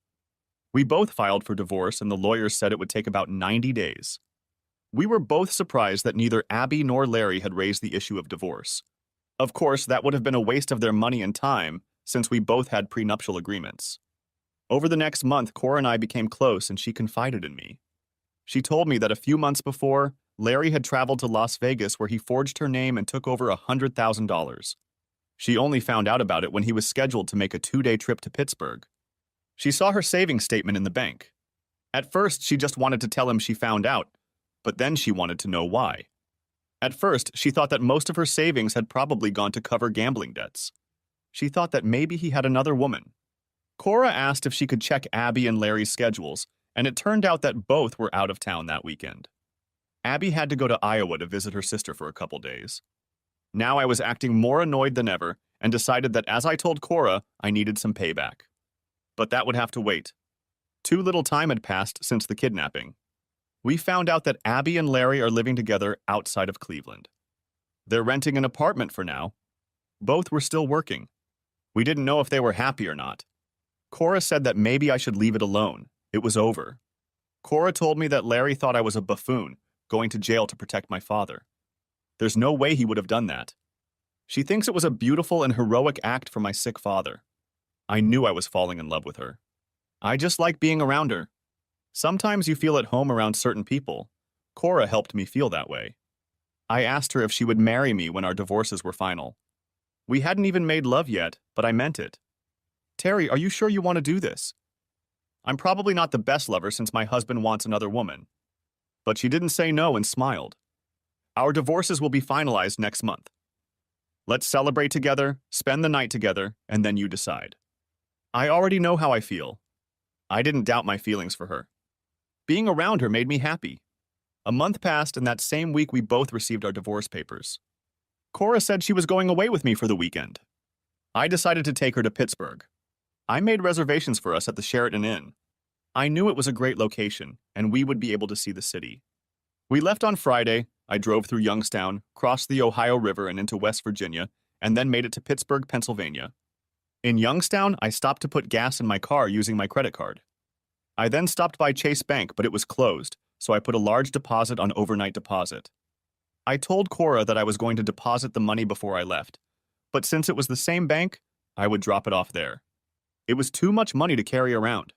We both filed for divorce and the lawyers said it would take about 90 days. We were both surprised that neither Abby nor Larry had raised the issue of divorce. Of course, that would have been a waste of their money and time, since we both had prenuptial agreements. Over the next month, Cora and I became close and she confided in me. She told me that a few months before, Larry had traveled to Las Vegas where he forged her name and took over $100,000. She only found out about it when he was scheduled to make a 2-day trip to Pittsburgh. She saw her savings statement in the bank. At first, she just wanted to tell him she found out, but then she wanted to know why. At first, she thought that most of her savings had probably gone to cover gambling debts. She thought that maybe he had another woman. Cora asked if she could check Abby and Larry's schedules, and it turned out that both were out of town that weekend. Abby had to go to Iowa to visit her sister for a couple days. Now I was acting more annoyed than ever and decided that as I told Cora, I needed some payback. But that would have to wait. Too little time had passed since the kidnapping. We found out that Abby and Larry are living together outside of Cleveland. They're renting an apartment for now. Both were still working. We didn't know if they were happy or not. Cora said that maybe I should leave it alone. It was over. Cora told me that Larry thought I was a buffoon, going to jail to protect my father. There's no way he would have done that. She thinks it was a beautiful and heroic act for my sick father. I knew I was falling in love with her. I just like being around her. Sometimes you feel at home around certain people. Cora helped me feel that way. I asked her if she would marry me when our divorces were final. We hadn't even made love yet, but I meant it. Terry, are you sure you want to do this? I'm probably not the best lover since my husband wants another woman. But she didn't say no and smiled. Our divorces will be finalized next month. Let's celebrate together, spend the night together, and then you decide. I already know how I feel. I didn't doubt my feelings for her. Being around her made me happy. A month passed, and that same week we both received our divorce papers. Cora said she was going away with me for the weekend. I decided to take her to Pittsburgh. I made reservations for us at the Sheraton Inn. I knew it was a great location, and we would be able to see the city. We left on Friday. I drove through Youngstown, crossed the Ohio River and into West Virginia, and then made it to Pittsburgh, Pennsylvania. In Youngstown, I stopped to put gas in my car using my credit card. I then stopped by Chase Bank, but it was closed, so I put a large deposit on overnight deposit. I told Cora that I was going to deposit the money before I left, but since it was the same bank, I would drop it off there. It was too much money to carry around.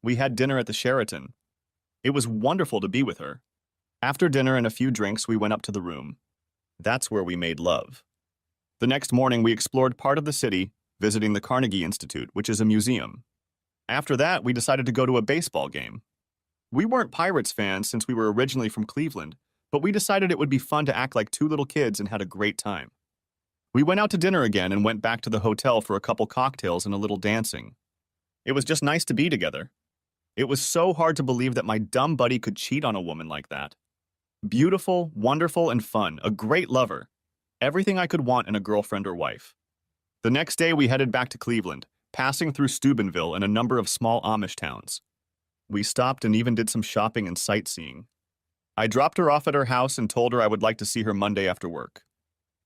We had dinner at the Sheraton. It was wonderful to be with her. After dinner and a few drinks, we went up to the room. That's where we made love. The next morning, we explored part of the city, visiting the Carnegie Institute, which is a museum. After that, we decided to go to a baseball game. We weren't Pirates fans since we were originally from Cleveland, but we decided it would be fun to act like two little kids and had a great time. We went out to dinner again and went back to the hotel for a couple cocktails and a little dancing. It was just nice to be together. It was so hard to believe that my dumb buddy could cheat on a woman like that. Beautiful, wonderful, and fun, a great lover. Everything I could want in a girlfriend or wife. The next day we headed back to Cleveland, passing through Steubenville and a number of small Amish towns. We stopped and even did some shopping and sightseeing. I dropped her off at her house and told her I would like to see her Monday after work.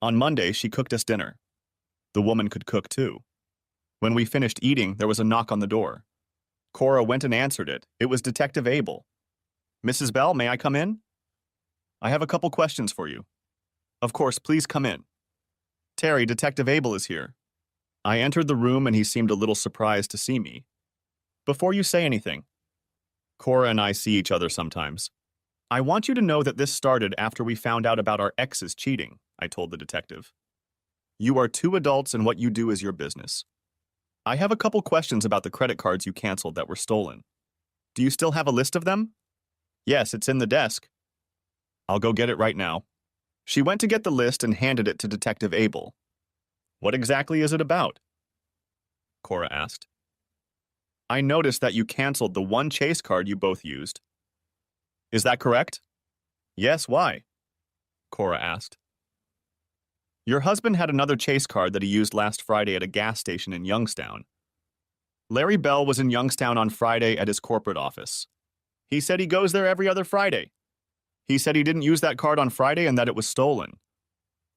On Monday, she cooked us dinner. The woman could cook too. When we finished eating, there was a knock on the door. Cora went and answered it. It was Detective Abel. Mrs. Bell, may I come in? I have a couple questions for you. Of course, please come in. Terry, Detective Abel is here. I entered the room and he seemed a little surprised to see me. Before you say anything, Cora and I see each other sometimes. I want you to know that this started after we found out about our exes cheating, I told the detective. You are two adults and what you do is your business. I have a couple questions about the credit cards you canceled that were stolen. Do you still have a list of them? Yes, it's in the desk. I'll go get it right now. She went to get the list and handed it to Detective Abel. What exactly is it about? Cora asked. I noticed that you canceled the one Chase card you both used. Is that correct? Yes, why? Cora asked. Your husband had another Chase card that he used last Friday at a gas station in Youngstown. Larry Bell was in Youngstown on Friday at his corporate office. He said he goes there every other Friday. He said he didn't use that card on Friday and that it was stolen.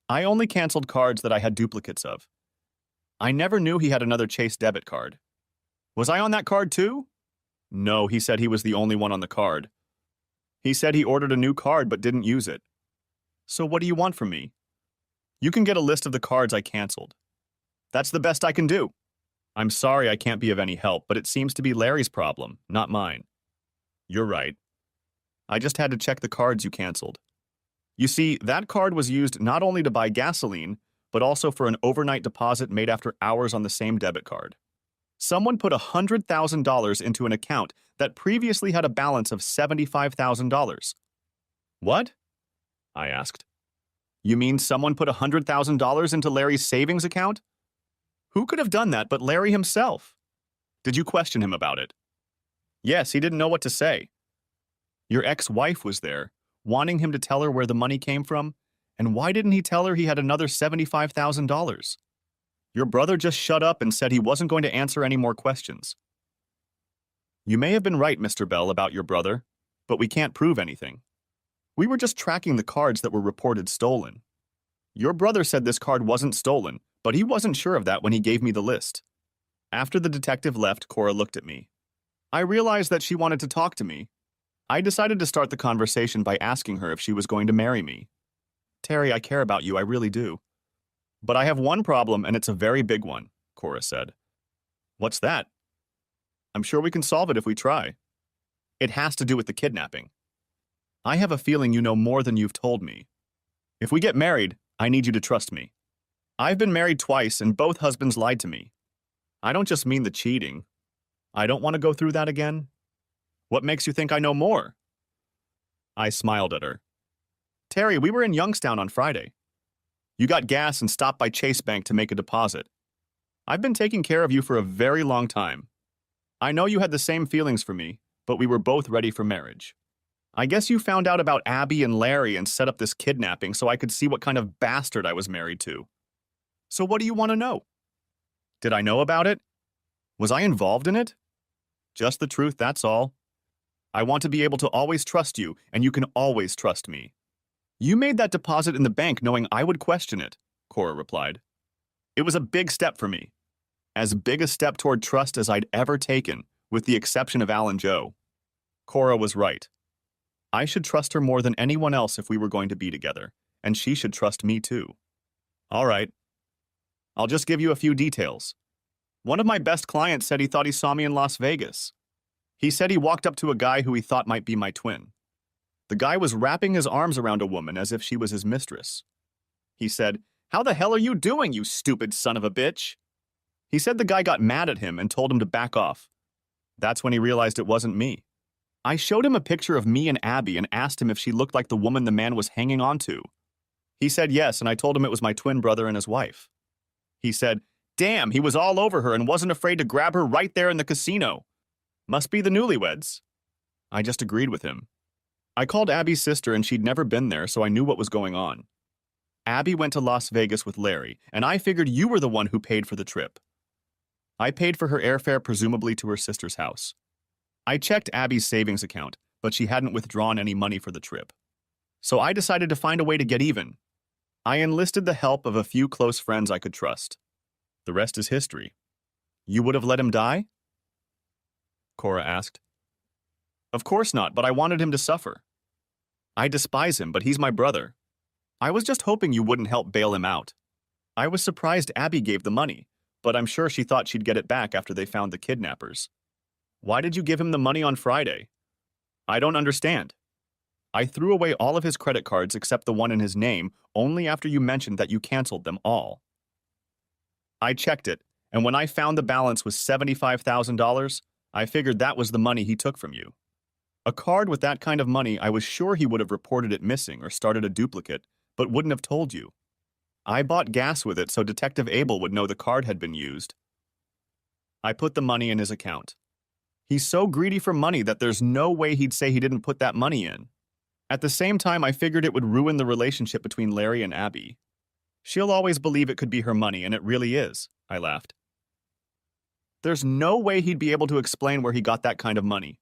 I only canceled cards that I had duplicates of. I never knew he had another Chase debit card. Was I on that card too? No, he said he was the only one on the card. He said he ordered a new card but didn't use it. So what do you want from me? You can get a list of the cards I canceled. That's the best I can do. I'm sorry I can't be of any help, but it seems to be Larry's problem, not mine. You're right. I just had to check the cards you canceled. You see, that card was used not only to buy gasoline, but also for an overnight deposit made after hours on the same debit card. Someone put $100,000 into an account that previously had a balance of $75,000. What? I asked. You mean someone put $100,000 into Larry's savings account? Who could have done that but Larry himself? Did you question him about it? Yes, he didn't know what to say. Your ex-wife was there, wanting him to tell her where the money came from, and why didn't he tell her he had another $75,000? Your brother just shut up and said he wasn't going to answer any more questions. You may have been right, Mr. Bell, about your brother, but we can't prove anything. We were just tracking the cards that were reported stolen. Your brother said this card wasn't stolen, but he wasn't sure of that when he gave me the list. After the detective left, Cora looked at me. I realized that she wanted to talk to me. I decided to start the conversation by asking her if she was going to marry me. Terry, I care about you, I really do. But I have one problem, and it's a very big one, Cora said. What's that? I'm sure we can solve it if we try. It has to do with the kidnapping. I have a feeling you know more than you've told me. If we get married, I need you to trust me. I've been married twice, and both husbands lied to me. I don't just mean the cheating. I don't want to go through that again. What makes you think I know more? I smiled at her. Terry, we were in Youngstown on Friday. You got gas and stopped by Chase Bank to make a deposit. I've been taking care of you for a very long time. I know you had the same feelings for me, but we were both ready for marriage. I guess you found out about Abby and Larry and set up this kidnapping so I could see what kind of bastard I was married to. So what do you want to know? Did I know about it? Was I involved in it? Just the truth, that's all. I want to be able to always trust you, and you can always trust me. You made that deposit in the bank knowing I would question it, Cora replied. It was a big step for me. As big a step toward trust as I'd ever taken, with the exception of Al and Joe. Cora was right. I should trust her more than anyone else if we were going to be together, and she should trust me too. All right. I'll just give you a few details. One of my best clients said he thought he saw me in Las Vegas. He said he walked up to a guy who he thought might be my twin. The guy was wrapping his arms around a woman as if she was his mistress. He said, "How the hell are you doing, you stupid son of a bitch?" He said the guy got mad at him and told him to back off. That's when he realized it wasn't me. I showed him a picture of me and Abby and asked him if she looked like the woman the man was hanging on to. He said yes, and I told him it was my twin brother and his wife. He said, "Damn, he was all over her and wasn't afraid to grab her right there in the casino. Must be the newlyweds." I just agreed with him. I called Abby's sister and she'd never been there, so I knew what was going on. Abby went to Las Vegas with Larry, and I figured you were the one who paid for the trip. I paid for her airfare, presumably to her sister's house. I checked Abby's savings account, but she hadn't withdrawn any money for the trip. So I decided to find a way to get even. I enlisted the help of a few close friends I could trust. The rest is history. You would have let him die? Cora asked. Of course not, but I wanted him to suffer. I despise him, but he's my brother. I was just hoping you wouldn't help bail him out. I was surprised Abby gave the money, but I'm sure she thought she'd get it back after they found the kidnappers. Why did you give him the money on Friday? I don't understand. I threw away all of his credit cards except the one in his name only after you mentioned that you canceled them all. I checked it, and when I found the balance was $75,000, I figured that was the money he took from you. A card with that kind of money, I was sure he would have reported it missing or started a duplicate, but wouldn't have told you. I bought gas with it so Detective Abel would know the card had been used. I put the money in his account. He's so greedy for money that there's no way he'd say he didn't put that money in. At the same time, I figured it would ruin the relationship between Larry and Abby. She'll always believe it could be her money, and it really is, I laughed. There's no way he'd be able to explain where he got that kind of money.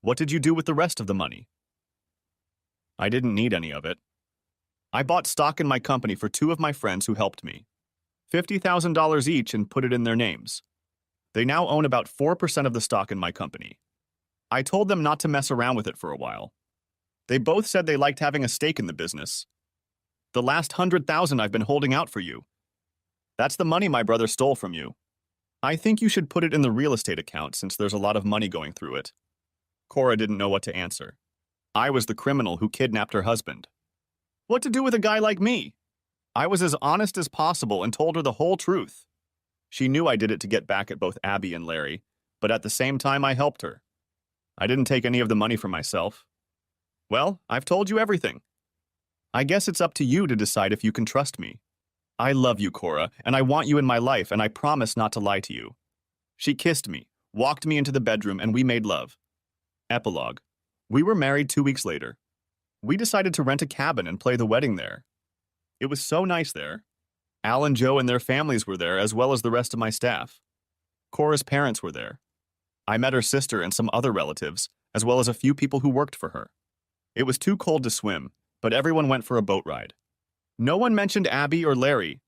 What did you do with the rest of the money? I didn't need any of it. I bought stock in my company for two of my friends who helped me. $50,000 each and put it in their names. They now own about 4% of the stock in my company. I told them not to mess around with it for a while. They both said they liked having a stake in the business. The last $100,000 I've been holding out for you. That's the money my brother stole from you. I think you should put it in the real estate account since there's a lot of money going through it. Cora didn't know what to answer. I was the criminal who kidnapped her husband. What to do with a guy like me? I was as honest as possible and told her the whole truth. She knew I did it to get back at both Abby and Larry, but at the same time I helped her. I didn't take any of the money for myself. Well, I've told you everything. I guess it's up to you to decide if you can trust me. I love you, Cora, and I want you in my life, and I promise not to lie to you. She kissed me, walked me into the bedroom, and we made love. Epilogue. We were married 2 weeks later. We decided to rent a cabin and play the wedding there. It was so nice there. Al and Joe and their families were there, as well as the rest of my staff. Cora's parents were there. I met her sister and some other relatives, as well as a few people who worked for her. It was too cold to swim, but everyone went for a boat ride. No one mentioned Abby or Larry.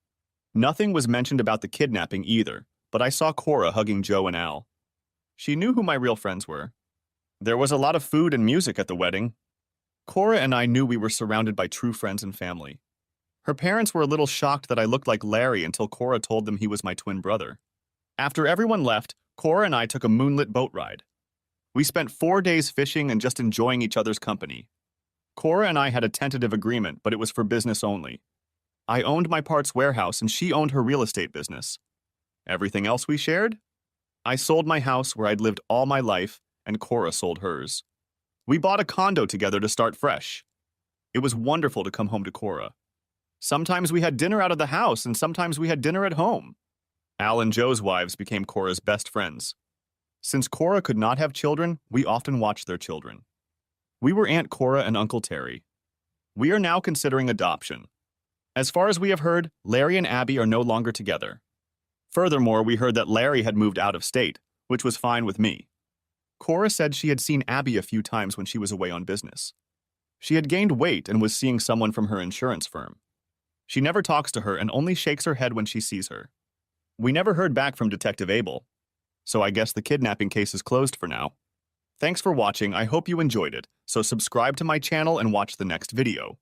Nothing was mentioned about the kidnapping either, but I saw Cora hugging Joe and Al. She knew who my real friends were. There was a lot of food and music at the wedding. Cora and I knew we were surrounded by true friends and family. Her parents were a little shocked that I looked like Larry until Cora told them he was my twin brother. After everyone left, Cora and I took a moonlit boat ride. We spent 4 days fishing and just enjoying each other's company. Cora and I had a tentative agreement, but it was for business only. I owned my parts warehouse and she owned her real estate business. Everything else we shared? I sold my house where I'd lived all my life, and Cora sold hers. We bought a condo together to start fresh. It was wonderful to come home to Cora. Sometimes we had dinner out of the house, and sometimes we had dinner at home. Al and Joe's wives became Cora's best friends. Since Cora could not have children, we often watched their children. We were Aunt Cora and Uncle Terry. We are now considering adoption. As far as we have heard, Larry and Abby are no longer together. Furthermore, we heard that Larry had moved out of state, which was fine with me. Cora said she had seen Abby a few times when she was away on business. She had gained weight and was seeing someone from her insurance firm. She never talks to her and only shakes her head when she sees her. We never heard back from Detective Abel, so I guess the kidnapping case is closed for now. Thanks for watching. I hope you enjoyed it, so subscribe to my channel and watch the next video.